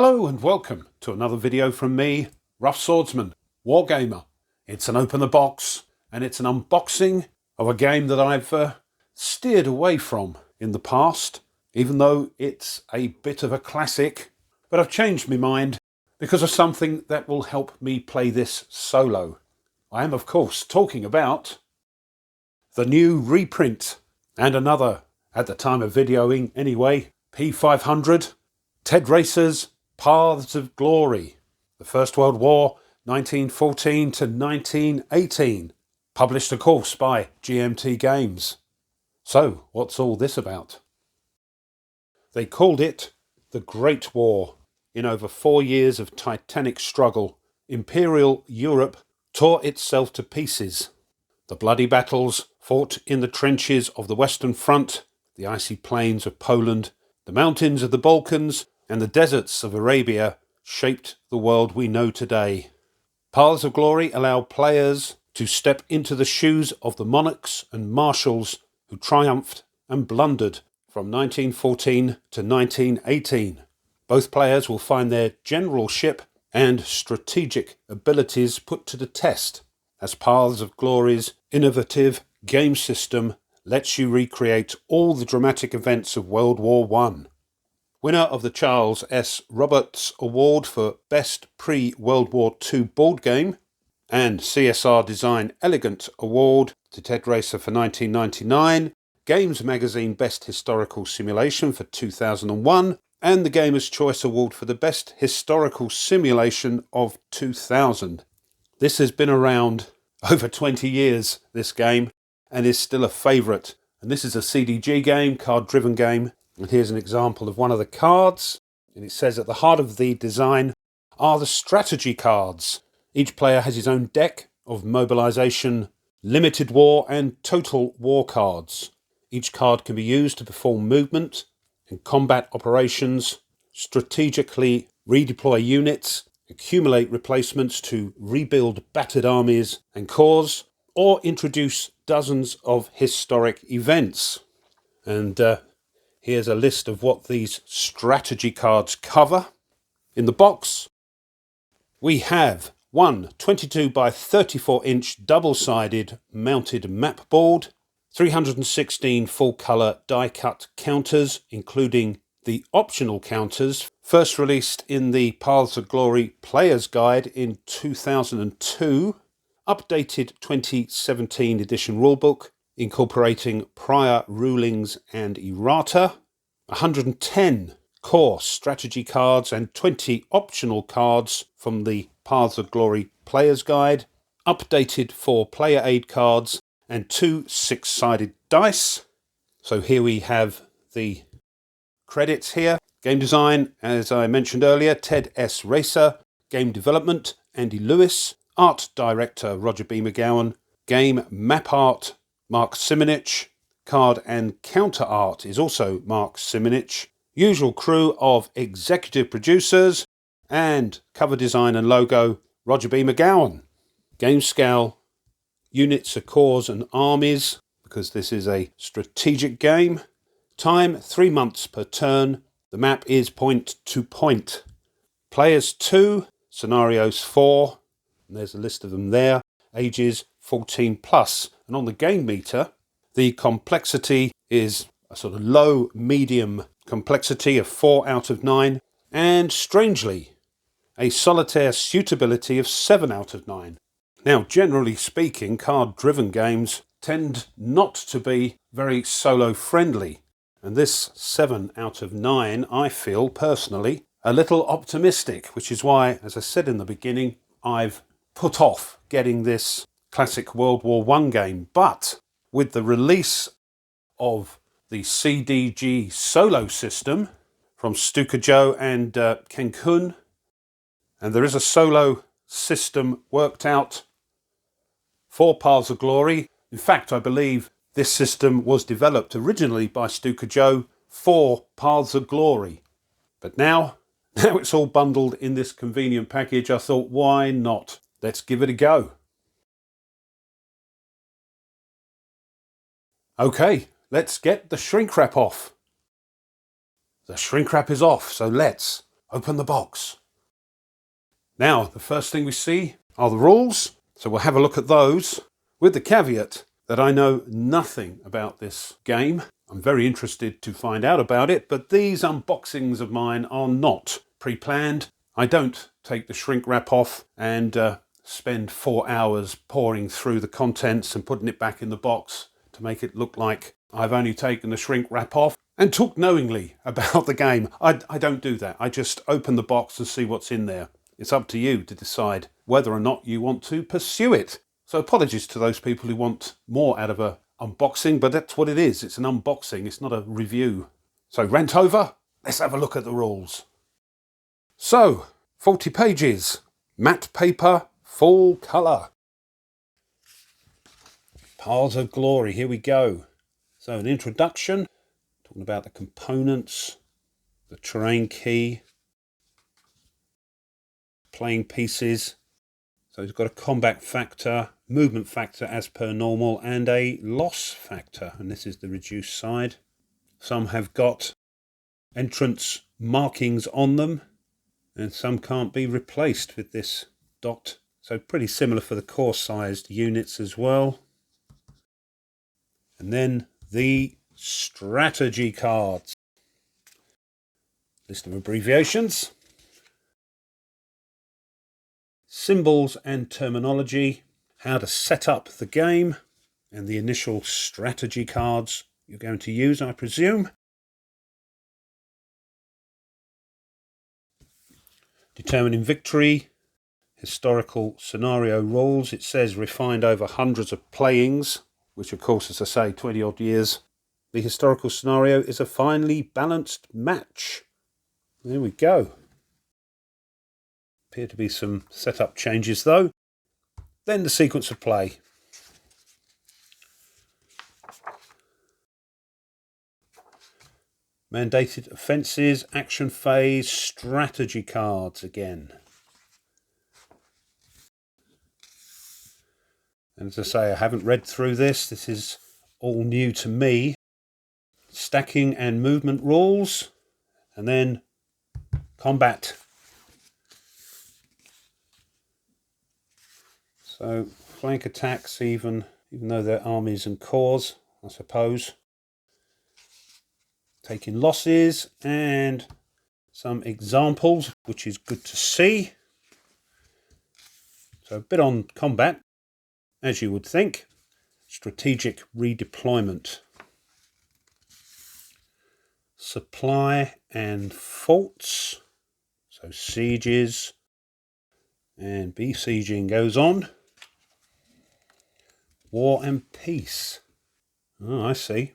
Hello and welcome to another video from me, Rough Swordsman, Wargamer. It's an open the box and it's an unboxing of a game that I've steered away from in the past, even though it's a bit of a classic, but I've changed my mind because of something that will help me play this solo. I am of course talking about the new reprint and another, at the time of videoing anyway, P500, Ted Raicer's Paths of Glory, the First World War, 1914 to 1918, published of course by GMT Games. So what's all this about? They called it the Great War. In over 4 years of titanic struggle, Imperial Europe tore itself to pieces. The bloody battles fought in the trenches of the Western Front, the icy plains of Poland, the mountains of the Balkans, and the deserts of Arabia shaped the world we know today. Paths of Glory allow players to step into the shoes of the monarchs and marshals who triumphed and blundered from 1914 to 1918. Both players will find their generalship and strategic abilities put to the test, as Paths of Glory's innovative game system lets you recreate all the dramatic events of World War I. Winner of the Charles S. Roberts Award for Best Pre-World War II Board Game and CSR Design Elegant Award to Ted Raicer for 1999, Games Magazine Best Historical Simulation for 2001, and the Gamer's Choice Award for the Best Historical Simulation of 2000. This has been around over 20 years, this game, and is still a favourite. And this is a CDG game, card-driven game. And here's an example of one of the cards. And it says at the heart of the design are the strategy cards. Each player has his own deck of mobilisation, limited war and total war cards. Each card can be used to perform movement and combat operations, strategically redeploy units, accumulate replacements to rebuild battered armies and corps, or introduce dozens of historic events. And here's a list of what these strategy cards cover. In the box, we have one 22 by 34 inch double-sided mounted map board, 316 full-colour die-cut counters, including the optional counters, first released in the Paths of Glory Player's Guide in 2002, updated 2017 edition rulebook, incorporating prior rulings and errata, 110 core strategy cards and 20 optional cards from the Paths of Glory Player's Guide, updated 4 player aid cards, and 2 6-sided dice. So here we have the credits here. Game design, as I mentioned earlier, Ted S. Raicer. Game development, Andy Lewis. Art director, Roger B. McGowan. Game map art, Mark Simonich. Card and counter art is also Mark Simonich. Usual crew of executive producers. And cover design and logo, Roger B. McGowan. Game scale, units of corps and armies, because this is a strategic game. Time, 3 months per turn. The map is point to point. Players 2, scenarios 4, and there's a list of them there. Ages 14 plus. And on the game meter, the complexity is a sort of low medium complexity of 4 out of 9. And strangely, a solitaire suitability of 7 out of 9. Now, generally speaking, card-driven games tend not to be very solo-friendly. And this 7 out of 9, I feel personally a little optimistic, which is why, as I said in the beginning, I've put off getting this classic World War I game. But with the release of the CDG solo system from Stuka Joe and Ken Kun, and there is a solo system worked out for Paths of Glory. In fact, I believe this system was developed originally by Stuka Joe for Paths of Glory. But now it's all bundled in this convenient package. I thought, why not? Let's give it a go. Okay, let's get the shrink wrap off. The shrink wrap is off, so let's open the box. Now, the first thing we see are the rules, so we'll have a look at those, with the caveat that I know nothing about this game. I'm very interested to find out about it, but these unboxings of mine are not pre-planned. I don't take the shrink wrap off and spend 4 hours pouring through the contents and putting it back in the box to make it look like I've only taken the shrink wrap off and talk knowingly about the game. I don't do that. I just open the box and see what's in there. It's up to you to decide whether or not you want to pursue it. So apologies to those people who want more out of a unboxing, but that's what it is. It's an unboxing, it's not a review. So rant over, let's have a look at the rules. So, 40 pages, matte paper, full colour. Piles of glory, here we go. So an introduction, talking about the components, the terrain key, playing pieces. So it's got a combat factor, movement factor as per normal, and a loss factor. And this is the reduced side. Some have got entrance markings on them, and some can't be replaced with this dot. So pretty similar for the core sized units as well. And then the strategy cards. List of abbreviations. Symbols and terminology, how to set up the game, and the initial strategy cards you're going to use, I presume. Determining victory, historical scenario rules. It says refined over hundreds of playings, which of course, as I say, 20 odd years. The historical scenario is a finely balanced match. There we go. Appear to be some setup changes though. Then the sequence of play. Mandated offences, action phase, strategy cards again. And as I say, I haven't read through this. This is all new to me. Stacking and movement rules. And then combat. So flank attacks, even though they're armies and corps, I suppose. Taking losses and some examples, which is good to see. So a bit on combat, as you would think. Strategic redeployment. Supply and faults. So sieges and besieging goes on. War and peace. Oh, I see.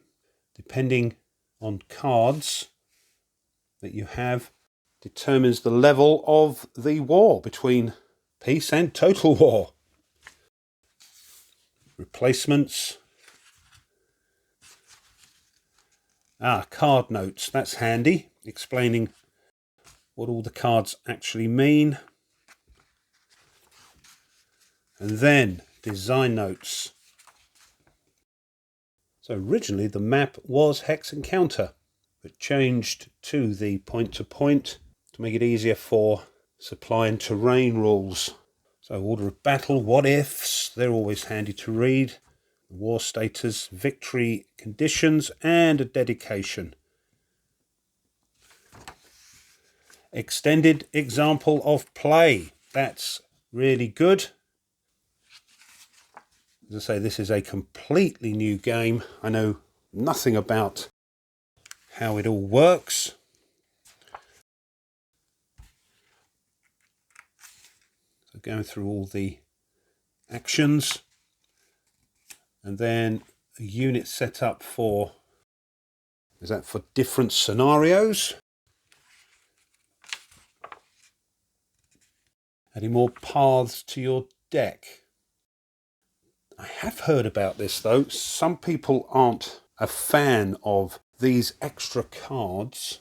Depending on cards that you have, determines the level of the war between peace and total war. Replacements. Card notes. That's handy, explaining what all the cards actually mean. And then design notes. So originally the map was hex and counter, but changed to the point-to-point to make it easier for supply and terrain rules. So order of battle, what ifs, they're always handy to read. War status, victory conditions, and a dedication. Extended example of play. That's really good. As I say, this is a completely new game. I know nothing about how it all works. So going through all the actions. And then a unit set up for, is that for different scenarios? Adding more paths to your deck. I have heard about this though. Some people aren't a fan of these extra cards.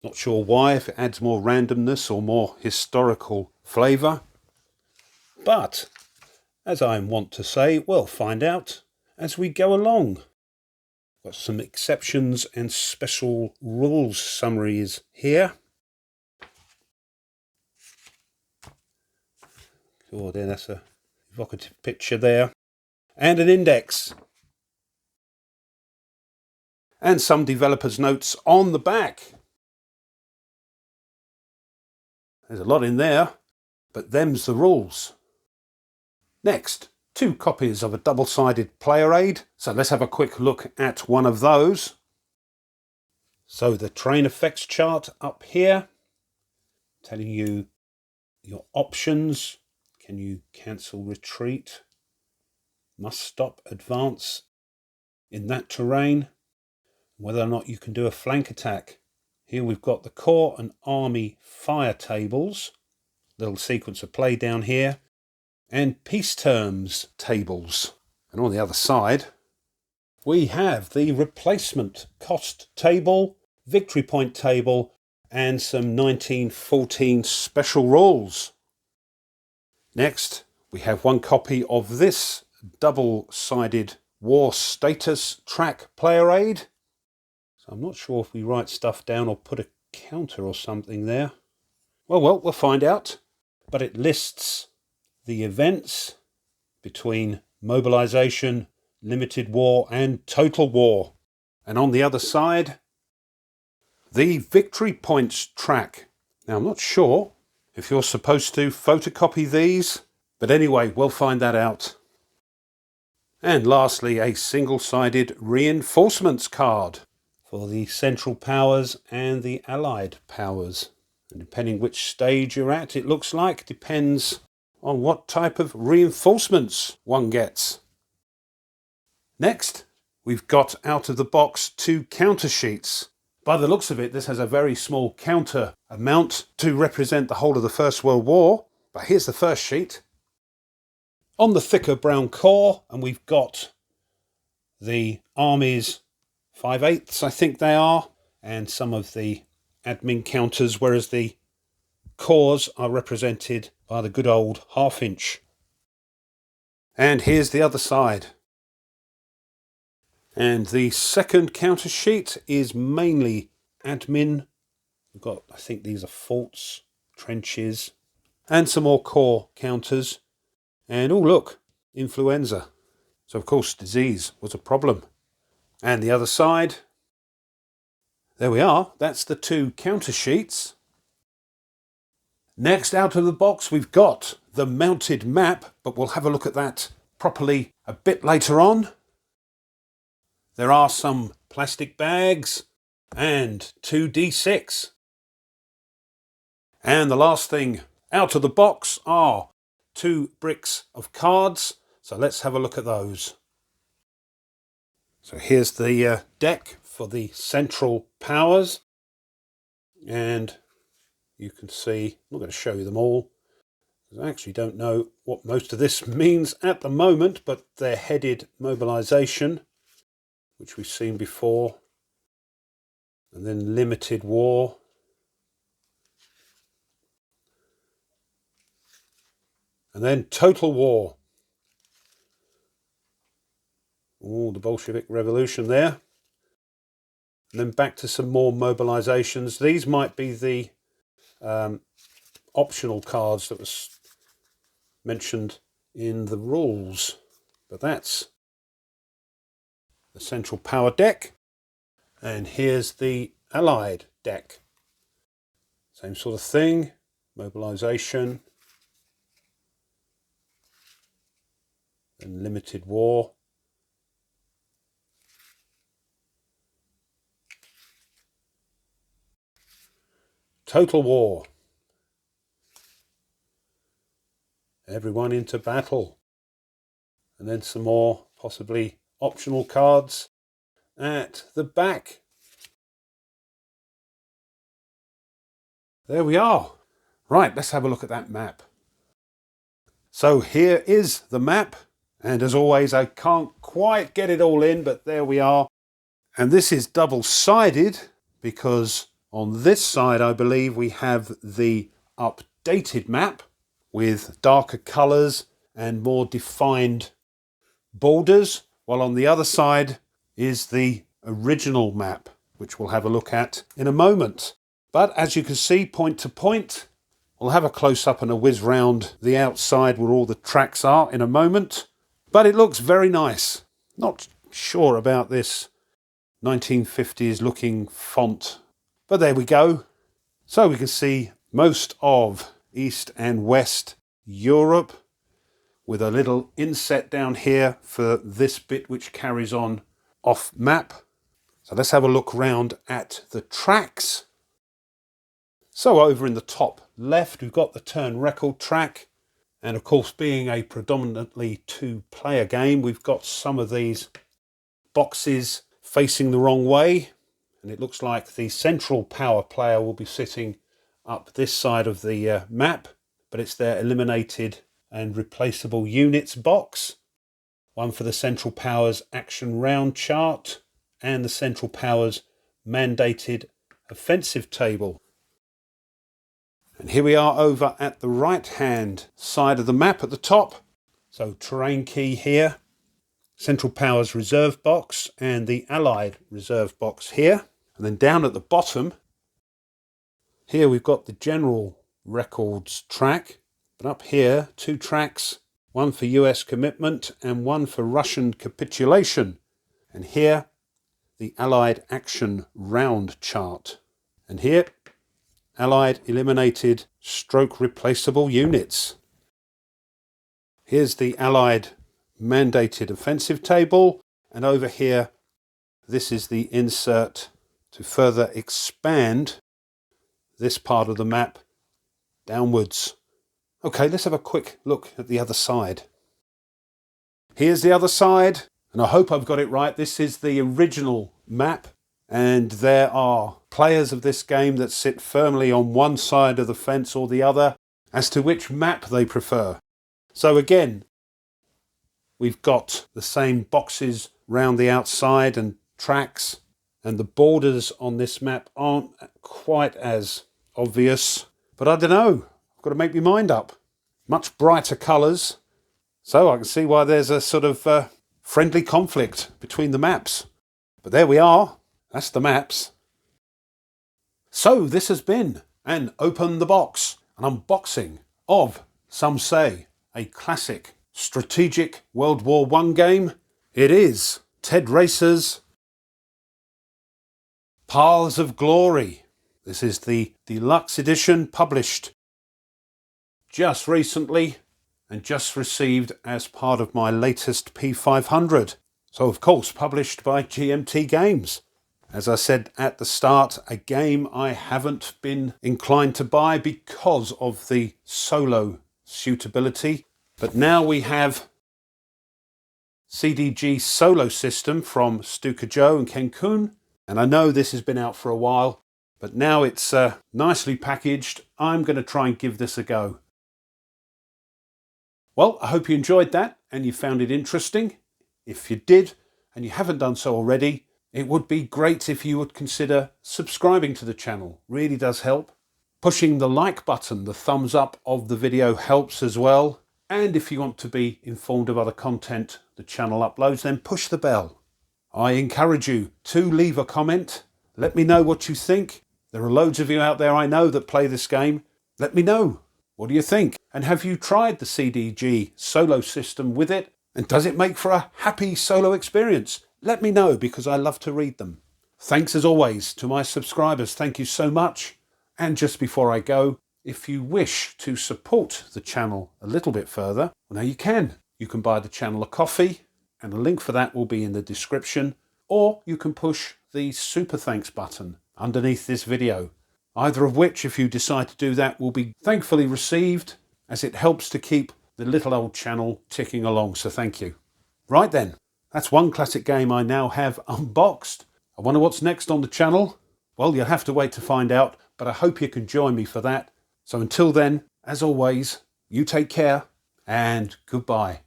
Not sure why, if it adds more randomness or more historical flavour. But, as I want to say, we'll find out as we go along. Got some exceptions and special rules summaries here. Sure, then that's a evocative picture there. And an index. And some developers' notes on the back. There's a lot in there, but them's the rules. Next, 2 copies of a double-sided player aid. So let's have a quick look at one of those. So the terrain effects chart up here, telling you your options. Can you cancel retreat? Must stop advance in that terrain? Whether or not you can do a flank attack. Here we've got the Corps and Army fire tables. Little sequence of play down here. And peace terms tables. And on the other side, we have the replacement cost table, victory point table, and some 1914 special rules. Next, we have 1 copy of this double-sided war status track player aid. So I'm not sure if we write stuff down or put a counter or something there. Well, we'll find out. But it lists the events between mobilization, limited war, and total war. And on the other side, the victory points track. Now, I'm not sure if you're supposed to photocopy these, but anyway, we'll find that out. And lastly, a single-sided reinforcements card for the Central Powers and the Allied Powers. And depending which stage you're at, it looks like, depends on what type of reinforcements one gets. Next, we've got out of the box 2 counter sheets. By the looks of it, this has a very small counter amount to represent the whole of the First World War. But here's the first sheet. On the thicker brown core, and we've got the Army's 5/8, I think they are, and some of the admin counters, whereas the cores are represented by the good old half-inch. And here's the other side. And the second counter sheet is mainly admin. We've got, I think these are forts, trenches, and some more core counters. And oh look, influenza. So of course disease was a problem. And the other side, there we are, that's the 2 counter sheets. Next out of the box we've got the mounted map, but we'll have a look at that properly a bit later on. There are some plastic bags and 2d6. And the last thing out of the box are 2 bricks of cards. So let's have a look at those. So here's the deck for the Central Powers. And you can see, I'm not going to show you them all, because I actually don't know what most of this means at the moment, but they're headed mobilization, which we've seen before, and then limited war, and then total war. Oh, the Bolshevik Revolution there. And then back to some more mobilizations. These might be the optional cards that was mentioned in the rules, but that's the Central Power deck, and here's the Allied deck. Same sort of thing, mobilization and limited war. Total war. Everyone into battle. And then some more possibly optional cards at the back. There we are. Right, let's have a look at that map. So here is the map. And as always, I can't quite get it all in, but there we are. And this is double-sided because on this side, I believe we have the updated map with darker colours and more defined borders, while on the other side is the original map, which we'll have a look at in a moment. But as you can see, point to point, We'll have a close-up and a whiz round the outside where all the tracks are in a moment. But it looks very nice. Not sure about this 1950s looking font. But there we go. So we can see most of East and West Europe with a little inset down here for this bit which carries on off map. So let's have a look round at the tracks. So over in the top left, we've got the turn record track. And of course, being a predominantly two-player game, we've got some of these boxes facing the wrong way. And it looks like the central power player will be sitting up this side of the map. But it's their eliminated and replaceable units box. One for the central powers action round chart and the central powers mandated offensive table. And here we are over at the right hand side of the map at the top. So terrain key here, Central Powers reserve box and the Allied reserve box here. And then down at the bottom, here we've got the general records track. But up here, two tracks, one for US commitment and one for Russian capitulation. And here, the Allied action round chart. And here, Allied eliminated stroke replaceable units. Here's the Allied mandated offensive table, and over here this is the insert to further expand this part of the map downwards. Okay, let's have a quick look at the other side. Here's the other side, and I hope I've got it right. This is the original map. And there are players of this game that sit firmly on one side of the fence or the other as to which map they prefer. So again, we've got the same boxes round the outside and tracks, and the borders on this map aren't quite as obvious. But I don't know, I've got to make my mind up. Much brighter colours, so I can see why there's a sort of friendly conflict between the maps. But there we are. That's the maps. So this has been an Open the Box, an unboxing of, some say, a classic strategic World War I game. It is Ted Raicer's Paths of Glory. This is the deluxe edition published just recently and just received as part of my latest P500. So of course published by GMT Games. As I said at the start, a game I haven't been inclined to buy because of the solo suitability. But now we have CDG Solo System from Stuka Joe and Ken Kuhn. And I know this has been out for a while, but now it's nicely packaged. I'm going to try and give this a go. Well, I hope you enjoyed that and you found it interesting. If you did and you haven't done so already, it would be great if you would consider subscribing to the channel. Really does help. Pushing the like button, the thumbs up of the video helps as well. And if you want to be informed of other content the channel uploads, then push the bell. I encourage you to leave a comment. Let me know what you think. There are loads of you out there I know that play this game. Let me know. What do you think? And have you tried the CDG Solo System with it? And does it make for a happy solo experience? Let me know because I love to read them. Thanks as always to my subscribers. Thank you so much. And just before I go, if you wish to support the channel a little bit further, well, now you can. You can buy the channel a coffee and a link for that will be in the description. Or you can push the super thanks button underneath this video. Either of which, if you decide to do that, will be thankfully received as it helps to keep the little old channel ticking along. So thank you. Right then. That's one classic game I now have unboxed. I wonder what's next on the channel. Well, you'll have to wait to find out, but I hope you can join me for that. So until then, as always, you take care and goodbye.